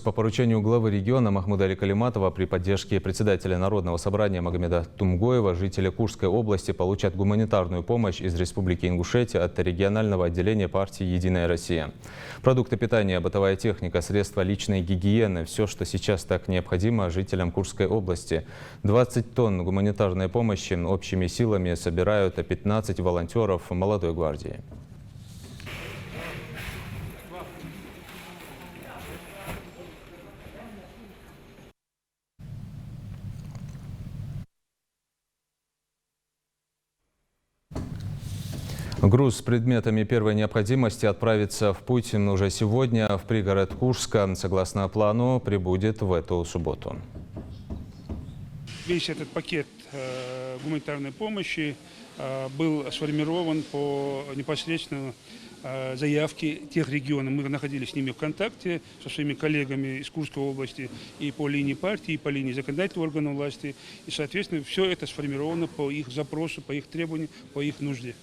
по поручению главы региона Махмуда Али Калиматова при поддержке председателя Народного собрания Магомеда Тумгоева жители Курской области получат гуманитарную помощь из Республики Ингушетия от регионального отделения партии «Единая Россия». Продукты питания, бытовая техника, средства личной гигиены – все, что сейчас так необходимо жителям Курской области. 20 тонн гуманитарной помощи общими силами собирают 15 волонтеров молодой гвардии. Груз с предметами первой необходимости отправится в путь уже сегодня. В пригород Курска, согласно плану, прибудет в эту субботу. Весь этот пакет гуманитарной помощи был сформирован по непосредственно заявке тех регионов. Мы находились с ними в контакте, со своими коллегами из Курской области и по линии партии, и по линии законодательного органа власти. И, соответственно, все это сформировано по их запросу, по их требованию, по их нужде.